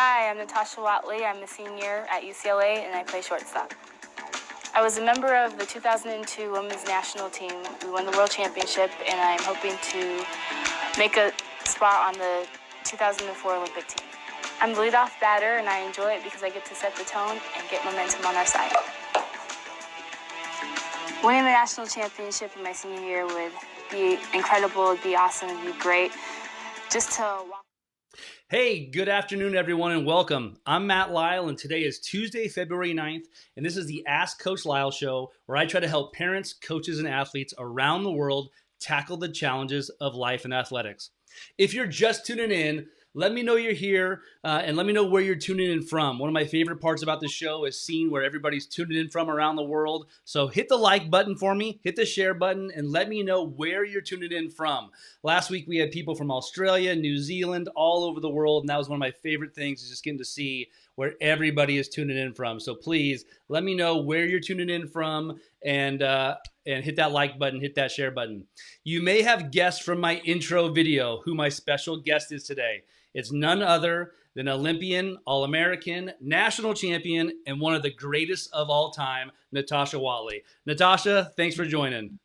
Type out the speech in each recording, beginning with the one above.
Hi, I'm Natasha Watley. I'm a senior at UCLA, and I play shortstop. I was a member of the 2002 women's national team. We won the world championship, and I'm hoping to make a spot on the 2004 Olympic team. I'm the leadoff batter, and I enjoy it because I get to set the tone and get momentum on our side. Winning the national championship in my senior year would be incredible. It'd be awesome. It'd be great. Just to walk. Hey, good afternoon, everyone, and welcome. I'm Matt Lyle, and today is Tuesday, February 9th, and this is the Ask Coach Lyle Show, where I try to help parents, coaches, and athletes around the world tackle the challenges of life and athletics. If you're just tuning in, let me know you're here, and let me know where you're tuning in from. One of my favorite parts about the show is seeing where everybody's tuning in from around the world. So hit the like button for me, hit the share button, and let me know where you're tuning in from. Last week, we had people from Australia, New Zealand, all over the world, and that was one of my favorite things, is just getting to see where everybody is tuning in from. So please, let me know where you're tuning in from, and hit that like button, hit that share button. You may have guessed from my intro video who my special guest is today. It's none other than Olympian, All-American, national champion, and one of the greatest of all time, Natasha Watley. Natasha, thanks for joining.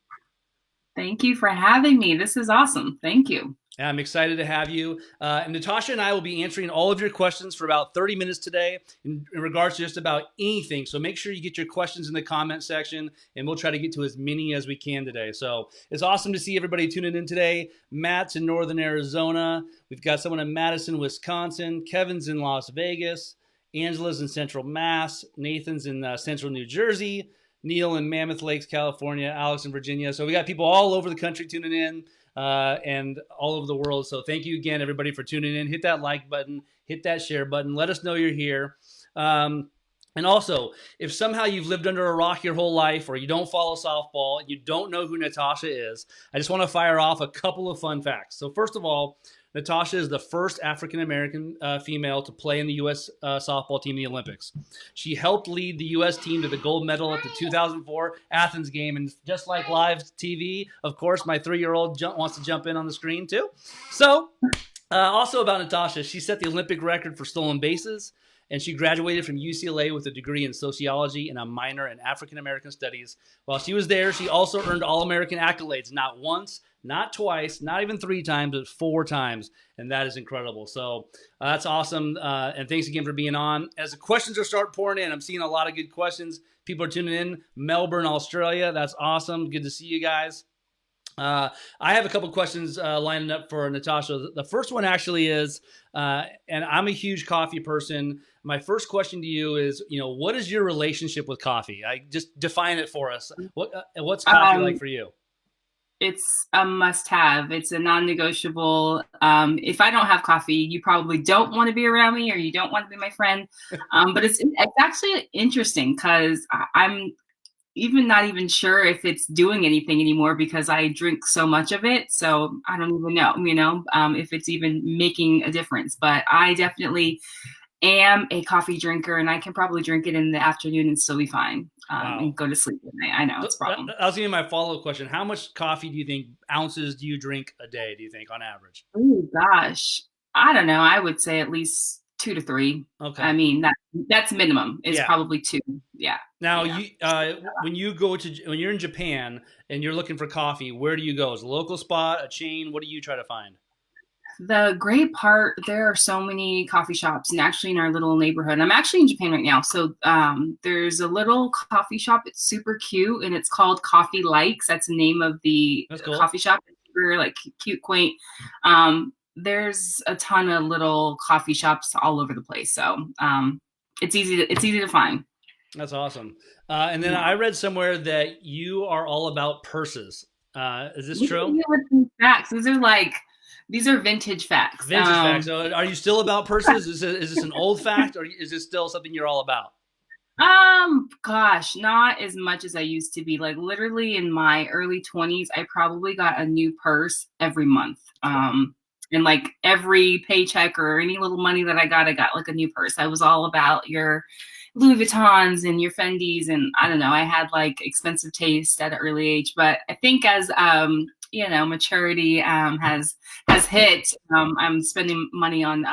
Thank you for having me. This is awesome. Thank you. I'm excited to have you. And Natasha and I will be answering all of your questions for about 30 minutes today in regards to just about anything. So make sure you get your questions in the comment section, and we'll try to get to as many as we can today. So it's awesome to see everybody tuning in today. Matt's in Northern Arizona. We've got someone in Madison, Wisconsin. Kevin's in Las Vegas. Angela's in Central Mass. Nathan's in Central New Jersey. Neil in Mammoth Lakes, California. Alex in Virginia. So we got people all over the country tuning in. And all over the world. So thank you again, everybody, for tuning in. Hit that like button, hit that share button. Let us know you're here. And also, if somehow you've lived under a rock your whole life, or you don't follow softball, and you don't know who Natasha is, I just want to fire off a couple of fun facts. So first of all, Natasha is the first African-American female to play in the U.S. Softball team in the Olympics. She helped lead the U.S. team to the gold medal at the 2004 Athens game. And just like live TV, of course, my 3-year-old wants to jump in on the screen too. So also about Natasha, she set the Olympic record for stolen bases. And she graduated from UCLA with a degree in sociology and a minor in African-American studies. While she was there, she also earned All-American accolades, not once, not twice, not even 3 times, but 4 times. And that is incredible. So that's awesome. And thanks again for being on. As the questions are start pouring in, I'm seeing a lot of good questions. People are tuning in. Melbourne, Australia. That's awesome. Good to see you guys. I have a couple questions lining up for Natasha. The first one actually is, and I'm a huge coffee person. My first question to you is, what is your relationship with coffee? I just define it for us. What's coffee like for you? It's a must-have. It's a non-negotiable. If I don't have coffee, you probably don't want to be around me, or you don't want to be my friend. But it's actually interesting because I'm not even sure if it's doing anything anymore because I drink so much of it. So I don't even know, if it's even making a difference. But I definitely am a coffee drinker, and I can probably drink it in the afternoon and still be fine. Wow. And go to sleep at night. I know it's a problem. That was going to be my follow-up question. How much coffee do you think, ounces do you drink a day, do you think, on average? Oh, gosh. I don't know. I would say at least 2 to 3. Okay. I mean, that's minimum. It's probably 2. Yeah. Now, when you're in Japan and you're looking for coffee, where do you go? Is it a local spot, a chain? What do you try to find? The great part, there are so many coffee shops, and actually in our little neighborhood. I'm actually in Japan right now. So there's a little coffee shop. It's super cute, and it's called Coffee Likes. That's the name of the coffee shop. It's super cute, quaint. There's a ton of little coffee shops all over the place. So it's easy to find. That's awesome. And then I read somewhere that you are all about purses. Is this true? Facts. These are vintage facts. Vintage facts. So are you still about purses? Is this an old fact, or is this still something you're all about? Gosh, not as much as I used to be. Like literally in my early 20s, I probably got a new purse every month. And like every paycheck or any little money that I got like a new purse. I was all about your Louis Vuittons and your Fendis, and I don't know. I had like expensive taste at an early age, but I think as maturity has hit, I'm spending money on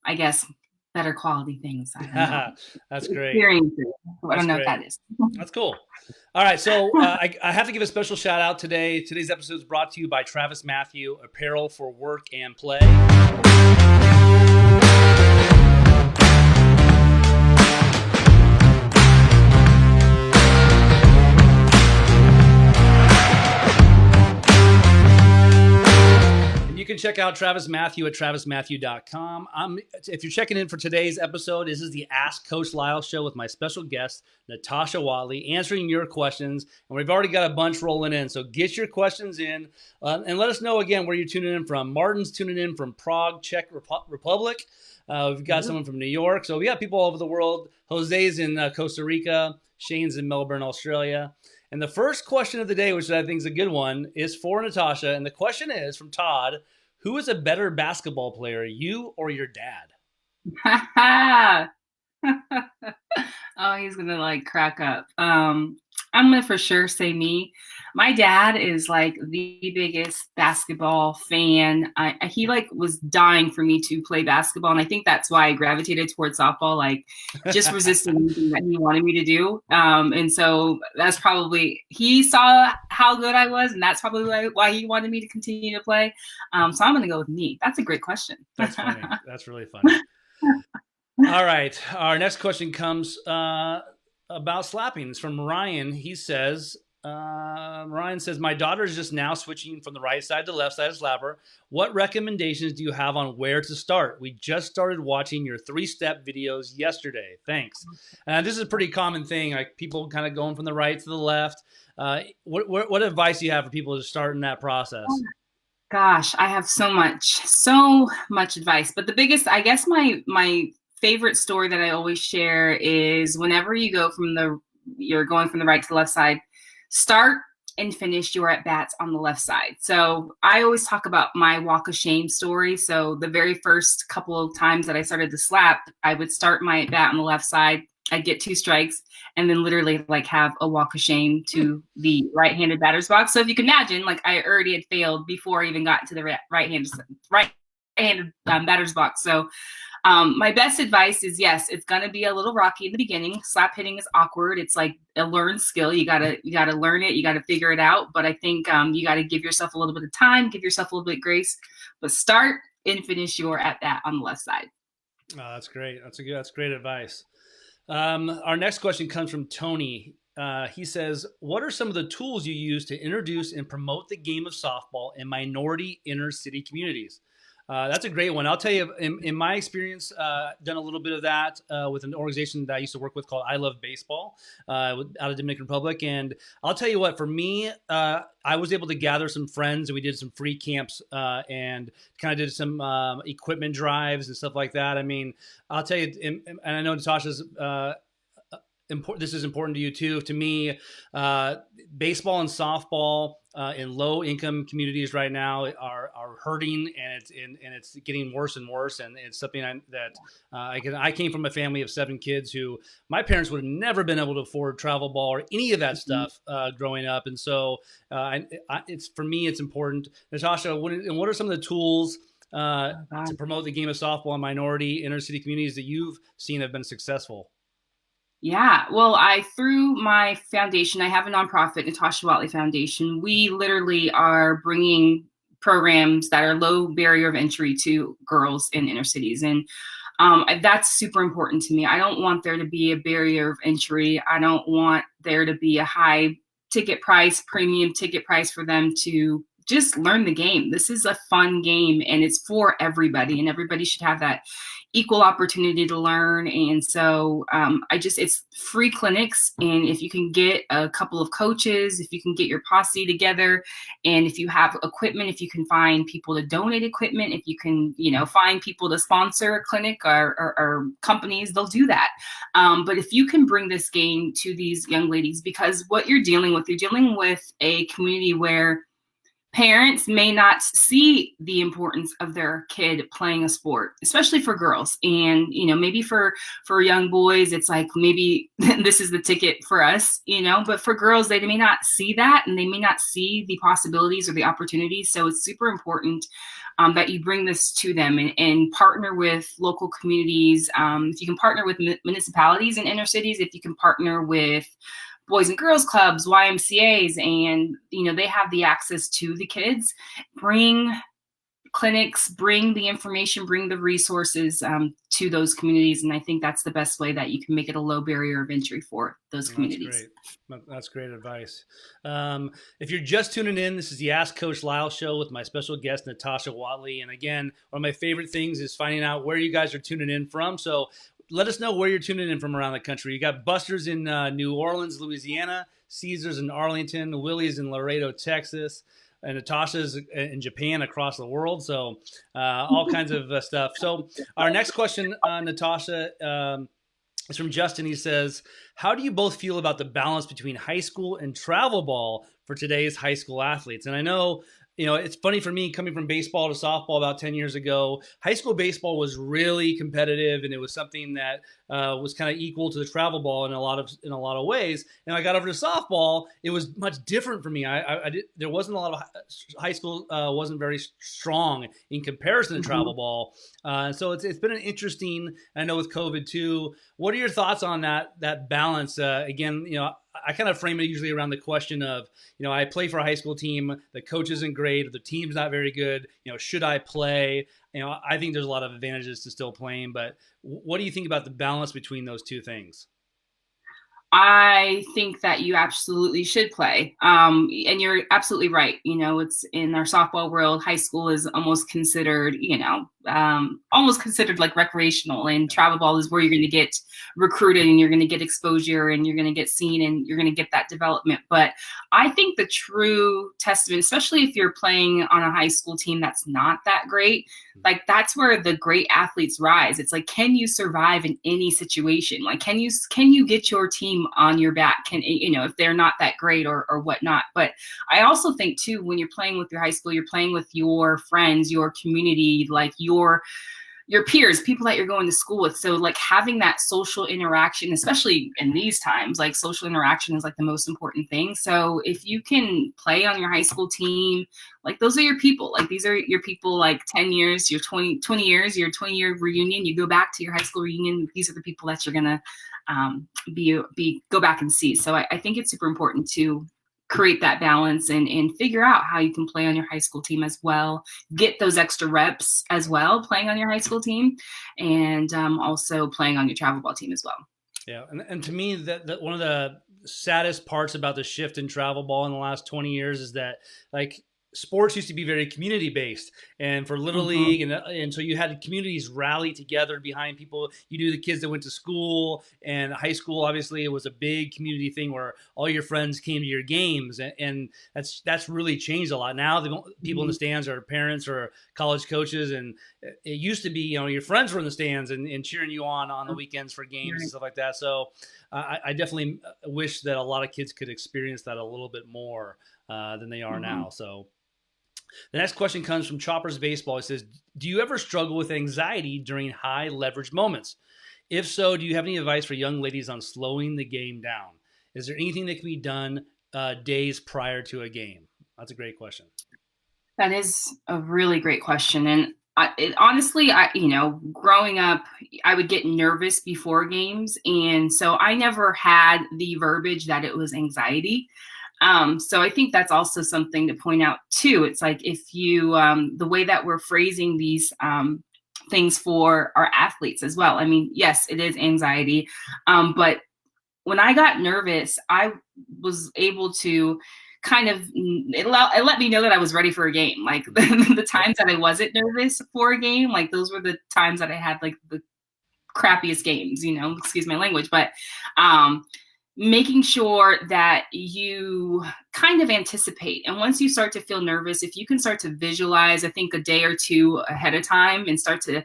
I guess, better quality things. I don't know. That's great. Experiences. I don't know great. what that is. That's cool. All right, so I have to give a special shout out today. Today's episode is brought to you by Travis Matthew, apparel for work and play. You can check out Travis Matthew at travismatthew.com. If you're checking in for today's episode, this is the Ask Coach Lyle Show with my special guest, Natasha Watley, answering your questions. And we've already got a bunch rolling in, so get your questions in and let us know again where you're tuning in from. Martin's tuning in from Prague, Czech Republic. We've got someone from New York. So we got people all over the world. Jose's in Costa Rica. Shane's in Melbourne, Australia. And the first question of the day, which I think is a good one, is for Natasha. And the question is from Todd: who is a better basketball player, you or your dad? Oh, he's going to crack up. I'm going to for sure say me. My dad is the biggest basketball fan. He was dying for me to play basketball. And I think that's why I gravitated towards softball, just resisting anything that he wanted me to do. And so that's probably, he saw how good I was, and that's probably why he wanted me to continue to play. So I'm going to go with me. That's a great question. That's funny. That's really funny. All right. Our next question comes about slapping. It's from Ryan. He says, Ryan says, my daughter is just now switching from the right side to left side of slapper. What recommendations do you have on where to start? We just started watching your 3-step videos yesterday. Thanks. This is a pretty common thing, people kind of going from the right to the left. What advice do you have for people to start in that process? Gosh, I have so much advice. But the biggest, I guess my favorite story that I always share is whenever you go you're going from the right to the left side, start and finish your at-bats on the left side. So I always talk about my walk of shame story. So the very first couple of times that I started to slap, I would start my at-bat on the left side. I'd get 2 strikes and then literally have a walk of shame to the right-handed batter's box. So if you can imagine, I already had failed before I even got to the right-handed batter's box. So my best advice is, yes, it's going to be a little rocky in the beginning. Slap hitting is awkward. It's like a learned skill. You gotta learn it. You got to figure it out. But I think you got to give yourself a little bit of time, give yourself a little bit of grace, but start and finish your at-bat on the left side. Oh, that's great. That's great advice. Our next question comes from Tony. He says, what are some of the tools you use to introduce and promote the game of softball in minority inner city communities? That's a great one. I'll tell you, in my experience, done a little bit of that with an organization that I used to work with called I Love Baseball out of Dominican Republic. And I'll tell you what, for me, I was able to gather some friends, and we did some free camps and kind of did some equipment drives and stuff like that. I mean, I'll tell you, and I know Natasha's this is important to you too. To me, baseball and softball in low-income communities right now are hurting, and it's getting worse and worse. And it's something I came from a family of 7 kids who my parents would have never been able to afford travel ball or any of that stuff growing up. And so it's for me, it's important. Natasha, what are some of the tools to promote the game of softball in minority inner city communities that you've seen have been successful? Yeah, well, through my foundation, I have a nonprofit, Natasha Watley Foundation. We literally are bringing programs that are low barrier of entry to girls in inner cities. And that's super important to me. I don't want there to be a barrier of entry. I don't want there to be a high ticket price, premium ticket price for them to just learn the game. This is a fun game, and it's for everybody, and everybody should have that equal opportunity to learn. And so it's free clinics. And if you can get a couple of coaches, if you can get your posse together, and if you have equipment, if you can find people to donate equipment, if you can, find people to sponsor a clinic or companies, they'll do that. But if you can bring this game to these young ladies, because what you're dealing with a community where parents may not see the importance of their kid playing a sport, especially for girls. And, maybe for young boys, it's like, maybe this is the ticket for us, but for girls, they may not see that, and they may not see the possibilities or the opportunities. So it's super important that you bring this to them and partner with local communities. If you can partner with municipalities in inner cities, if you can partner with Boys and Girls Clubs, YMCAs, and they have the access to the kids, bring clinics, bring the information, bring the resources to those communities. And I think that's the best way that you can make it a low barrier of entry for those communities. That's great advice. If you're just tuning in, this is the Ask Coach Lyle Show with my special guest, Natasha Watley. And again, one of my favorite things is finding out where you guys are tuning in from. So let us know where you're tuning in from around the country. You got Buster's in New Orleans, Louisiana, Caesar's in Arlington, Willie's in Laredo, Texas, and Natasha's in Japan, across the world. So all kinds of stuff. So our next question, Natasha, is from Justin. He says, how do you both feel about the balance between high school and travel ball for today's high school athletes? And I know, it's funny for me, coming from baseball to softball about 10 years ago, high school baseball was really competitive, and it was something that was kind of equal to the travel ball in a lot of ways. And I got over to softball, it was much different for me. There wasn't a lot of high school wasn't very strong in comparison to travel ball. So it's been an interesting, I know with COVID too. What are your thoughts on that balance? Again, I kind of frame it usually around the question of, I play for a high school team, the coach isn't great, the team's not very good, should I play? I think there's a lot of advantages to still playing, but what do you think about the balance between those two things? I think that you absolutely should play. And you're absolutely right. It's in our softball world, high school is almost considered, like recreational, and travel ball is where you're going to get recruited, and you're going to get exposure, and you're going to get seen, and you're going to get that development. But I think the true testament, especially if you're playing on a high school team that's not that great, like that's where the great athletes rise. It's like, can you survive in any situation? Like, can you get your team on your back? If they're not that great or whatnot. But I also think too, when you're playing with your high school, you're playing with your friends, your community, like your peers, people that you're going to school with. So like having that social interaction, especially in these times, like social interaction is like the most important thing. So if you can play on your high school team, like those are your people, like these are your people, like 10 years, your 20 years, your 20-year reunion, you go back to your high school reunion. These are the people that you're going to go back and see. So I think it's super important to create that balance and figure out how you can play on your high school team as well, get those extra reps as well, playing on your high school team, and also playing on your travel ball team as well. Yeah. And to me, that one of the saddest parts about the shift in travel ball in the last 20 years is that, like, sports used to be very community based, and for Little League, and so you had communities rally together behind people. You knew the kids that went to school, and high school, obviously, it was a big community thing where all your friends came to your games, and that's really changed a lot. Now the people in the stands are parents or college coaches, and it used to be, your friends were in the stands and cheering you on the weekends for games and stuff like that. So I definitely wish that a lot of kids could experience that a little bit more than they are now. So the next question comes from Choppers Baseball. It says, do you ever struggle with anxiety during high leverage moments? If so, do you have any advice for young ladies on slowing the game down? Is there anything that can be done days prior to a game? That's a great question. That is a really great question. And honestly, growing up, I would get nervous before games. And so I never had the verbiage that it was anxiety. So I think that's also something to point out too. It's like, if you, the way that we're phrasing these things for our athletes as well. I mean, yes, it is anxiety. But when I got nervous, I was able to kind of, it let me know that I was ready for a game. Like the times that I wasn't nervous for a game, like those were the times that I had like the crappiest games, excuse my language, but, making sure that you kind of anticipate. And once you start to feel nervous, if you can start to visualize, I think a day or two ahead of time, and start to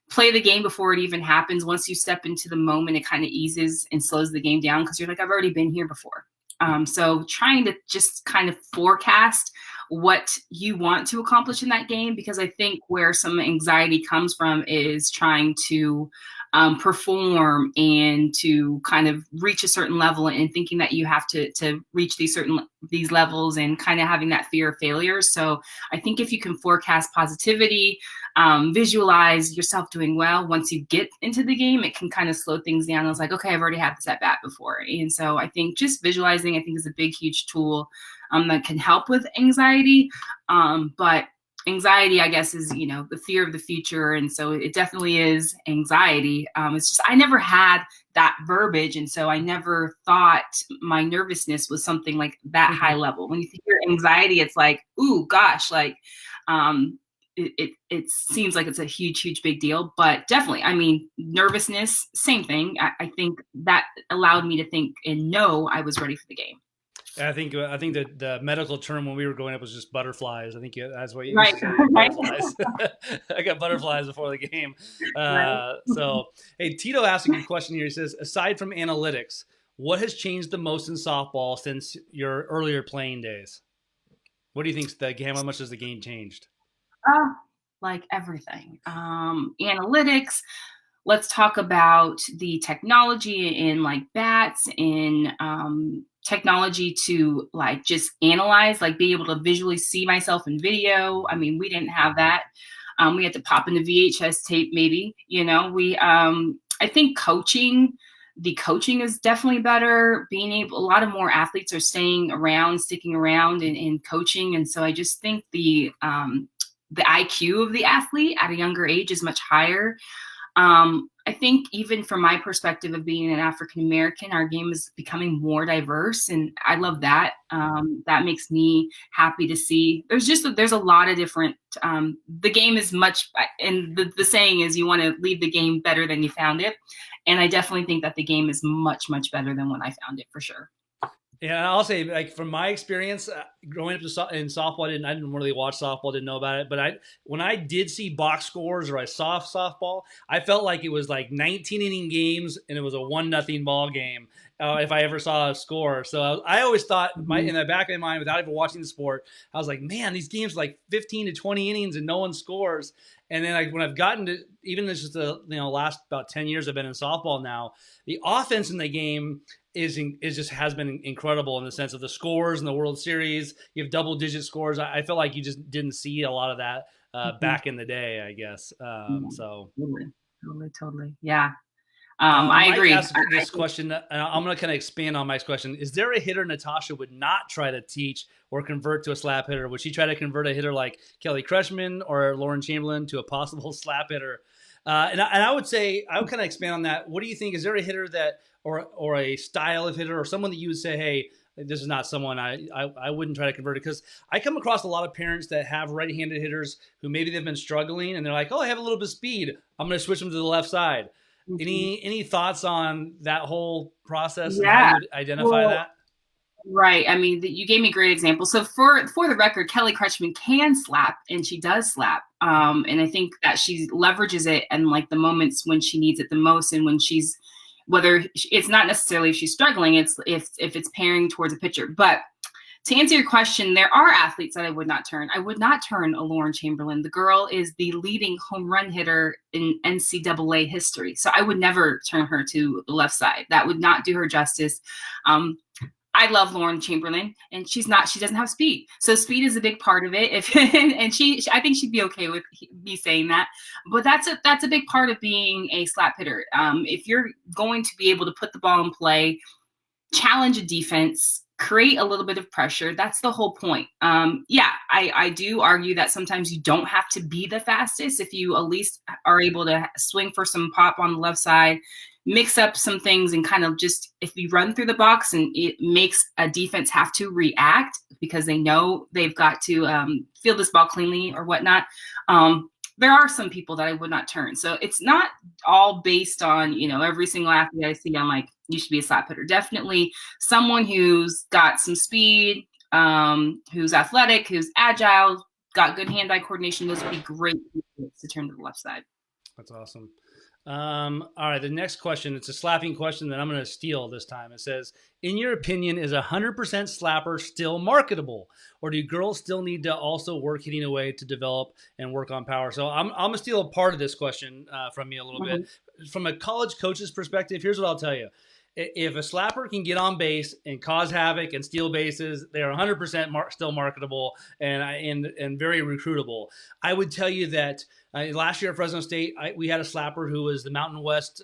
play the game before it even happens, once you step into the moment, it kind of eases and slows the game down, because you're like, I've already been here before. So trying to just kind of forecast what you want to accomplish in that game, because I think where some anxiety comes from is trying to perform and to kind of reach a certain level, and thinking that you have to reach these levels, and kind of having that fear of failure. So I think if you can forecast positivity, visualize yourself doing well, once you get into the game, it can kind of slow things down. I was like, okay, I've already had this at bat before. And so I think just visualizing, I think, is a big, huge tool that can help with anxiety. But anxiety, I guess, is, the fear of the future. And so it definitely is anxiety. It's just, I never had that verbiage. And so I never thought my nervousness was something like that high level. When you hear anxiety, it's like, ooh, gosh, like, it seems like it's a huge, huge big deal. But definitely, I mean, nervousness, same thing. I think that allowed me to think and know I was ready for the game. I think that the medical term when we were growing up was just butterflies. I think that's what you right. used to say, butterflies. I got butterflies before the game. So, hey, Tito asked a good question here. He says, aside from analytics, what has changed the most in softball since your earlier playing days? What do you think the game? How much has the game changed? Like everything. Analytics. Let's talk about the technology in like bats and technology to like just analyze, like be able to visually see myself in video. I mean, we didn't have that. We had to pop in the VHS tape, maybe, I think the coaching is definitely better. A lot of more athletes are sticking around and coaching. And so I just think the IQ of the athlete at a younger age is much higher. I think even from my perspective of being an African American, our game is becoming more diverse, and I love that. That makes me happy to see. There's a lot of different. The game is much, and the saying is, you want to leave the game better than you found it, and I definitely think that the game is much, much better than when I found it, for sure. Yeah, I'll say, like, from my experience growing up in softball, I didn't really watch softball, didn't know about it. But when I did see box scores or I saw softball, I felt like it was like 19 inning games and it was a 1-0 ball game. If I ever saw a score. So I always thought in the back of my mind, without even watching the sport, I was like, man, these games are like 15 to 20 innings and no one scores. And then when I've gotten to, even this is the last about 10 years I've been in softball now, the offense in the game has been incredible in the sense of the scores in the World Series. You have double-digit scores. I feel like you just didn't see a lot of that back in the day, I guess. So Totally. Yeah. I agree. Mike asked this question, and I'm going to kind of expand on Mike's question. Is there a hitter Natasha would not try to teach or convert to a slap hitter? Would she try to convert a hitter like Kelly Kreshman or Lauren Chamberlain to a possible slap hitter? And I would say, I would kind of expand on that. What do you think? Is there a hitter that, or a style of hitter, or someone that you would say, hey, this is not someone I wouldn't try to convert it? Because I come across a lot of parents that have right-handed hitters who maybe they've been struggling, and they're like, oh, I have a little bit of speed, I'm going to switch them to the left side. Any thoughts on that whole process? Yeah. And how you would identify that? Right. I mean, you gave me a great example. So for the record, Kelly Kreshman can slap, and she does slap. And I think that she leverages it in like the moments when she needs it the most, and when it's not necessarily if she's struggling, it's if it's pairing towards a pitcher. But to answer your question, there are athletes that I would not turn. I would not turn a Lauren Chamberlain. The girl is the leading home run hitter in NCAA history. So I would never turn her to the left side. That would not do her justice. I love Lauren Chamberlain, and she doesn't have speed. So speed is a big part of it. I think she'd be okay with me saying that. But that's a big part of being a slap hitter. If you're going to be able to put the ball in play, challenge a defense, create a little bit of pressure, that's the whole point. I do argue that sometimes you don't have to be the fastest if you at least are able to swing for some pop on the left side, mix up some things, and kind of just, if you run through the box, and it makes a defense have to react because they know they've got to field this ball cleanly or whatnot. There are some people that I would not turn. So it's not all based on, every single athlete I see, I'm like, you should be a slap hitter. Definitely someone who's got some speed, who's athletic, who's agile, got good hand-eye coordination. Those would be great to turn to the left side. That's awesome. All right, the next question, it's a slapping question that I'm going to steal this time. It says, in your opinion, is 100% slapper still marketable? Or do girls still need to also work hitting away to develop and work on power? So I'm going to steal a part of this question from you a little bit. From a college coach's perspective, here's what I'll tell you. If a slapper can get on base and cause havoc and steal bases, they are 100% still marketable and very recruitable. I would tell you that last year at Fresno State, we had a slapper who was the Mountain West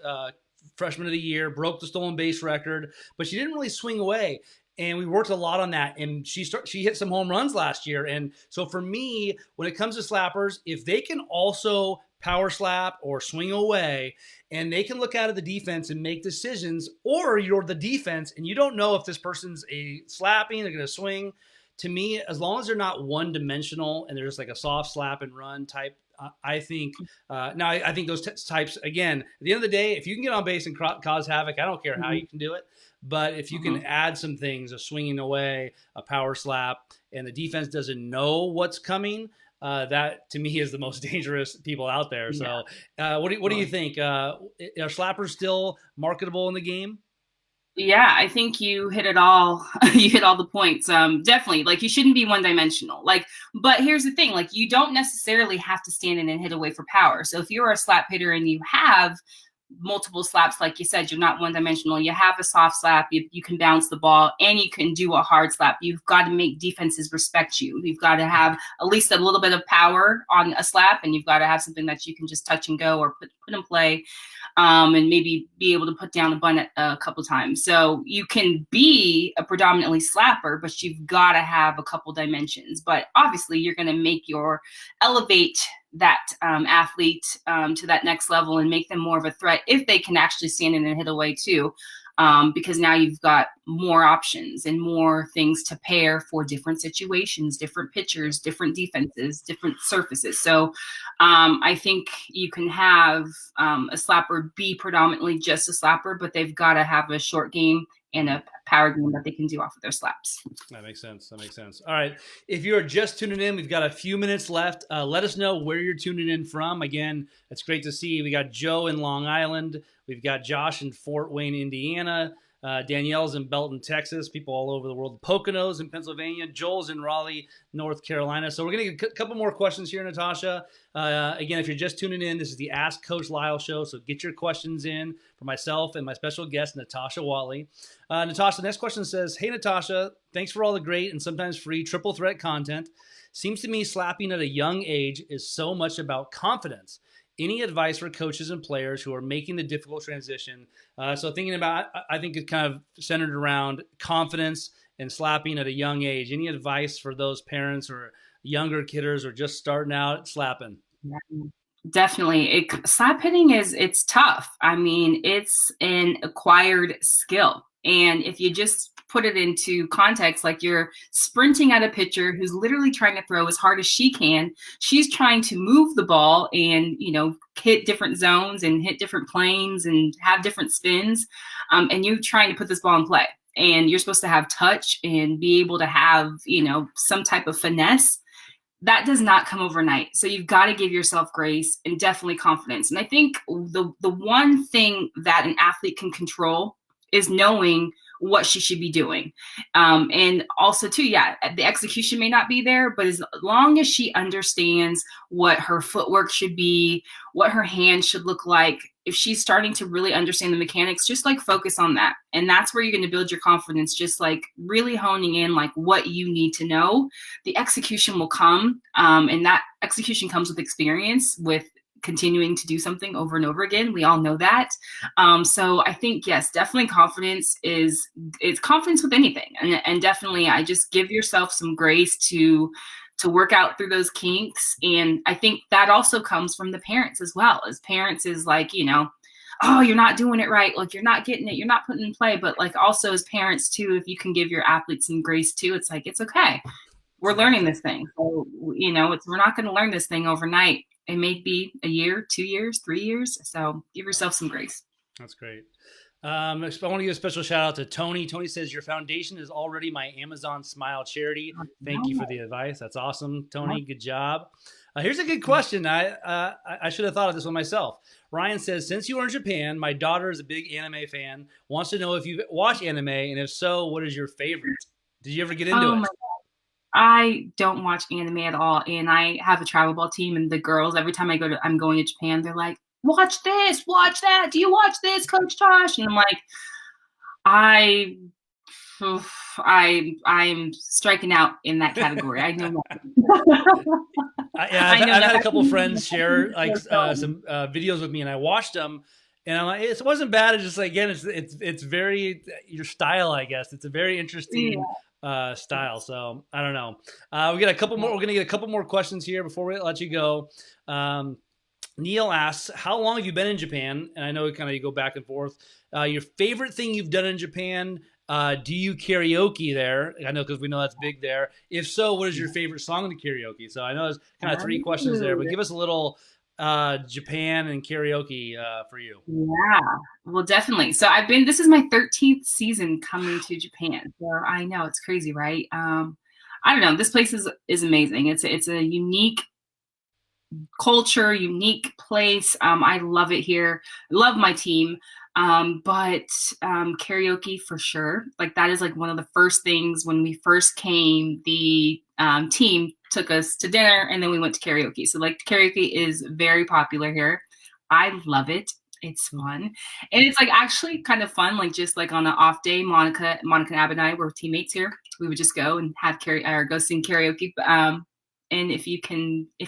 freshman of the year, broke the stolen base record, but she didn't really swing away. And we worked a lot on that. And she hit some home runs last year. And so for me, when it comes to slappers, if they can also power slap or swing away, and they can look out of the defense and make decisions, or you're the defense and you don't know if this person's a slapping, they're going to swing. To me, as long as they're not one-dimensional and they're just like a soft slap and run type, I think I think those types, again, at the end of the day, if you can get on base and cause havoc, I don't care how you can do it. But if you can add some things, a swinging away, a power slap, and the defense doesn't know what's coming, that to me is the most dangerous people out there. So what do you think? Are slappers still marketable in the game? Yeah, I think you hit it all. You hit all the points. Definitely, like, you shouldn't be one dimensional. Like, but here's the thing: like, you don't necessarily have to stand in and hit away for power. So if you're a slap hitter and you have multiple slaps, like you said, you're not one dimensional. You have a soft slap, you can bounce the ball, and you can do a hard slap. You've got to make defenses respect you. You've got to have at least a little bit of power on a slap, and you've got to have something that you can just touch and go or put in play. And maybe be able to put down a bunt a couple times. So you can be a predominantly slapper, but you've got to have a couple dimensions. But obviously, you're going to elevate that athlete to that next level and make them more of a threat if they can actually stand in and hit away too. Because now you've got more options and more things to pair for different situations, different pitchers, different defenses, different surfaces. So I think you can have a slapper be predominantly just a slapper, but they've got to have a short game and a power game that they can do off of their slaps. That makes sense. All right. If you're just tuning in, we've got a few minutes left. Let us know where you're tuning in from. Again, it's great to see. We got Joe in Long Island. We've got Josh in Fort Wayne, Indiana. Danielle's in Belton, Texas. People all over the world. Poconos in Pennsylvania. Joel's in Raleigh, North Carolina. So we're going to get a couple more questions here, Natasha. Again, if you're just tuning in, this is the Ask Coach Lyle Show. So get your questions in for myself and my special guest, Natasha Watley. Natasha, the next question says, hey, Natasha, thanks for all the great and sometimes free triple threat content. Seems to me slapping at a young age is so much about confidence. Any advice for coaches and players who are making the difficult transition? So thinking about, I think it's kind of centered around confidence and slapping at a young age. Any advice for those parents or younger kidders or just starting out slapping? Definitely. Slap hitting it's tough. I mean, it's an acquired skill. And if you just put it into context, like you're sprinting at a pitcher who's literally trying to throw as hard as she can. She's trying to move the ball and, hit different zones and hit different planes and have different spins. And you're trying to put this ball in play. And you're supposed to have touch and be able to have, some type of finesse. That does not come overnight. So you've got to give yourself grace and definitely confidence. And I think the one thing that an athlete can control is knowing what she should be doing. And also too, the execution may not be there, but as long as she understands what her footwork should be, what her hands should look like, if she's starting to really understand the mechanics, just like focus on that. And that's where you're going to build your confidence, just like really honing in like what you need to know. The execution will come. And that execution comes with experience, with continuing to do something over and over again. We all know that. So I think, yes, definitely confidence it's confidence with anything. And definitely I just give yourself some grace to work out through those kinks. And I think that also comes from the parents as well. As parents is like, oh, you're not doing it right. Like you're not getting it. You're not putting it in play. But like also as parents too, if you can give your athletes some grace too, it's like, it's okay. We're learning this thing. So, we're not going to learn this thing overnight. It may be a year, 2 years, 3 years. So give yourself some grace. That's great. I want to give a special shout out to Tony. Tony says, your foundation is already my Amazon Smile charity. Thank you for the advice. That's awesome, Tony. Good job. Here's a good question. I should have thought of this one myself. Ryan says, since you are in Japan, my daughter is a big anime fan, wants to know if you watch anime, and if so, what is your favorite? Did you ever get into it? I don't watch anime at all, and I have a travel ball team, and the girls, every time I'm going to Japan, they're like, watch this, watch that. Do you watch this, Coach Tosh? And I'm like, I'm striking out in that category. I know that. I've had a couple friends share like some videos with me, and I watched them, and I'm like, it wasn't bad. It's just like, again, it's very your style, I guess. It's a very interesting style. So I don't know. We got a couple more. We're gonna get a couple more questions here before we let you go. Neil asks, how long have you been in Japan? And I know you go back and forth. Your favorite thing you've done in Japan? Do you karaoke there? I know, because we know that's big there. If so, what is your favorite song to karaoke? So I know there's kind of 3 questions there, but give us a little Japan and karaoke for you. Yeah, well, definitely. So this is my 13th season coming to Japan. So I know, it's crazy, right? I don't know. This place is amazing. It's a unique culture, unique place. I love it here. I love my team. But karaoke for sure. Like, that is like one of the first things when we first came, the team took us to dinner, and then we went to karaoke. So like, karaoke is very popular here. I love it. It's fun. And it's like actually kind of fun. Like, just like on an off day, Monica and Ab and I were teammates here. We would just go and go sing karaoke. And if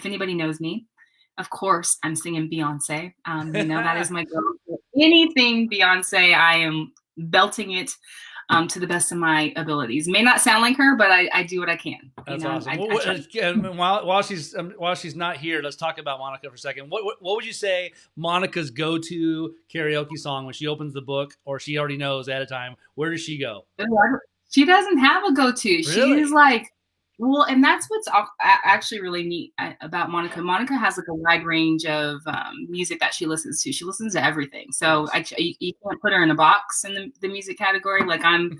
anybody knows me, of course, I'm singing Beyonce. That is my goal. Anything Beyonce, I am belting it to the best of my abilities. May not sound like her, but I do what I can. That's awesome. While she's not here, let's talk about Monica for a second. What would you say Monica's go-to karaoke song when she opens the book, or she already knows ahead of time? Where does she go? She doesn't have a go-to. Really? She's like, well, and that's what's actually really neat about Monica. Monica has like a wide range of music that she listens to. She listens to everything. So you can't put her in a box in the music category. Like, I'm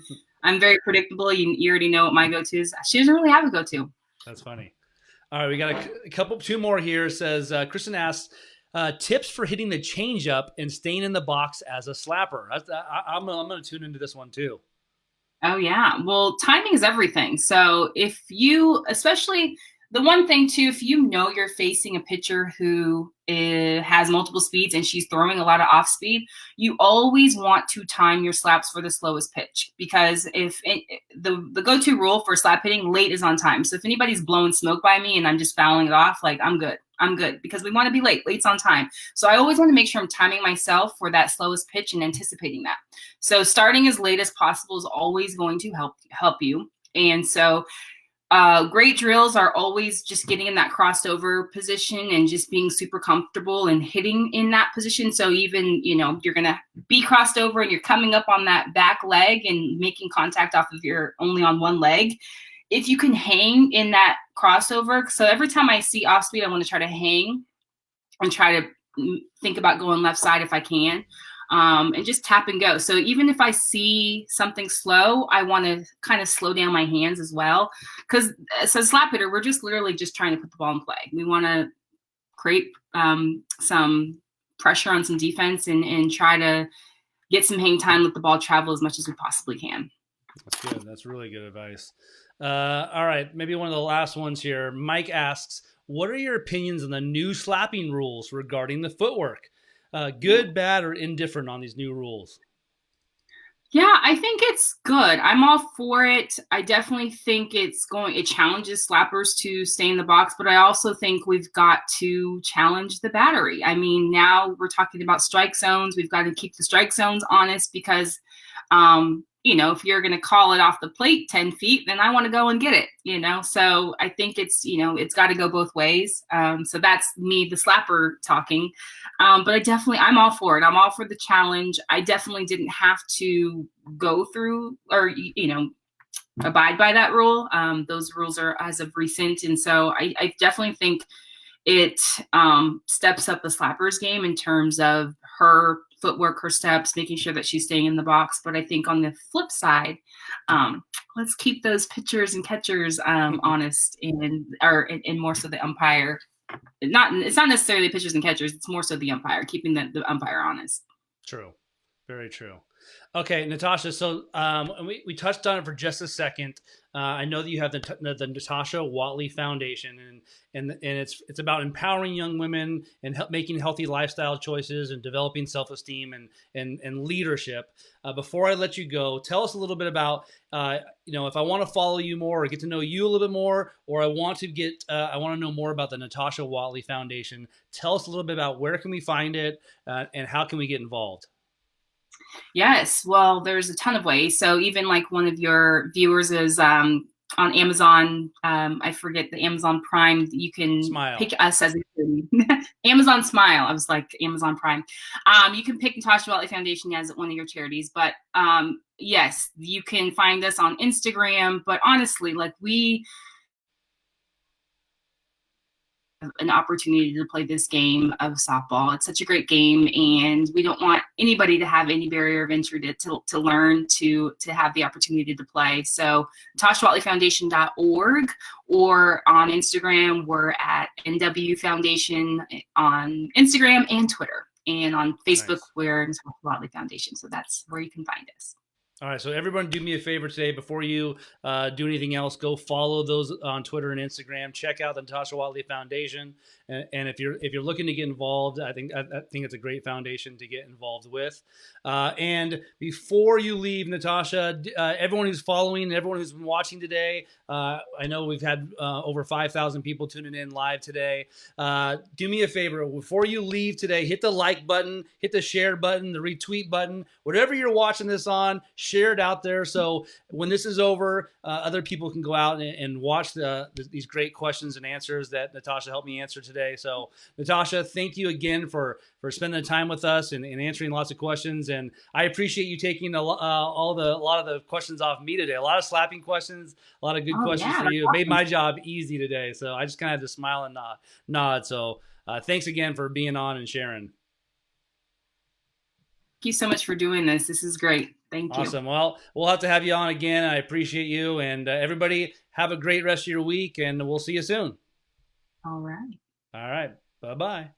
very predictable. You already know what my go-to is. She doesn't really have a go-to. That's funny. All right, we got two more here. It says, Kristen asks, tips for hitting the change up and staying in the box as a slapper. I'm going to tune into this one too. Oh, yeah. Well, timing is everything. So especially the one thing too, if you know you're facing a pitcher who has multiple speeds and she's throwing a lot of off speed, you always want to time your slaps for the slowest pitch, because the go-to rule for slap hitting, late is on time. So if anybody's blowing smoke by me and I'm just fouling it off, like, I'm good, because we want to be late. Late's on time. So I always want to make sure I'm timing myself for that slowest pitch and anticipating that. So starting as late as possible is always going to help you. And so great drills are always just getting in that crossover position and just being super comfortable and hitting in that position. So even, you're going to be crossed over and you're coming up on that back leg and making contact off of only on one leg. If you can hang in that crossover, so every time I see off speed, I want to try to hang and try to think about going left side if I can, and just tap and go. So even if I see something slow, I want to kind of slow down my hands as well. Because as a slap hitter, we're just literally just trying to put the ball in play. We want to create some pressure on some defense and try to get some hang time, let the ball travel as much as we possibly can. That's good. That's really good advice. All right, maybe one of the last ones here. Mike asks, what are your opinions on the new slapping rules regarding the footwork? Good, bad, or indifferent on these new rules? Yeah, I think it's good. I'm all for it. I definitely think it challenges slappers to stay in the box, but I also think we've got to challenge the battery. I mean, now we're talking about strike zones. We've got to keep the strike zones honest, because if you're going to call it off the plate 10 feet, then I want to go and get it, So I think it's got to go both ways. So that's me, the slapper, talking. But I'm all for it. I'm all for the challenge. I definitely didn't have to go through or, abide by that rule. Those rules are as of recent. And so I definitely think it steps up the slapper's game in terms of her footwork, her steps, making sure that she's staying in the box. But I think on the flip side, let's keep those pitchers and catchers honest, and more so the umpire it's not necessarily pitchers and catchers. It's more so the umpire, keeping the umpire honest. True. Very true. Okay, Natasha. So we touched on it for just a second. I know that you have the Natasha Watley Foundation, and it's about empowering young women and making healthy lifestyle choices and developing self-esteem and leadership. Before I let you go, tell us a little bit about if I want to follow you more or get to know you a little bit more, or I want to know more about the Natasha Watley Foundation. Tell us a little bit about where can we find it and how can we get involved. Yes, well, there's a ton of ways. So even like one of your viewers is on Amazon. I forget the Amazon Prime. You can pick us as Amazon Smile. I was like Amazon Prime. You can pick Natasha Watley Foundation as one of your charities. But yes, you can find us on Instagram. But honestly, like we an opportunity to play this game of softball. It's such a great game, and we don't want anybody to have any barrier of entry to learn, to have the opportunity to play. So NatashaWatleyFoundation.org, or on Instagram, we're at NW Foundation on Instagram and Twitter. And on Facebook, nice. We're Natasha Watley Foundation. So that's where you can find us. All right, so everyone do me a favor today. Before you do anything else, go follow those on Twitter and Instagram. Check out the Natasha Watley Foundation, and if you're looking to get involved, I think it's a great foundation to get involved with. And before you leave, Natasha, everyone who's following, everyone who's been watching today, I know we've had over 5,000 people tuning in live today. Do me a favor, before you leave today, hit the like button, hit the share button, the retweet button, whatever you're watching this on. Share it out there so when this is over, other people can go out and watch these great questions and answers that Natasha helped me answer today. So Natasha, thank you again for spending the time with us and answering lots of questions. And I appreciate you taking a lot of the questions off me today. A lot of slapping questions, a lot of good questions for you. It made my job easy today. So I just kind of had to smile and nod. So thanks again for being on and sharing. Thank you so much for doing this. This is great. Thank you. Awesome. Well, we'll have to have you on again. I appreciate you. And everybody have a great rest of your week, and we'll see you soon. All right. All right. Bye-bye.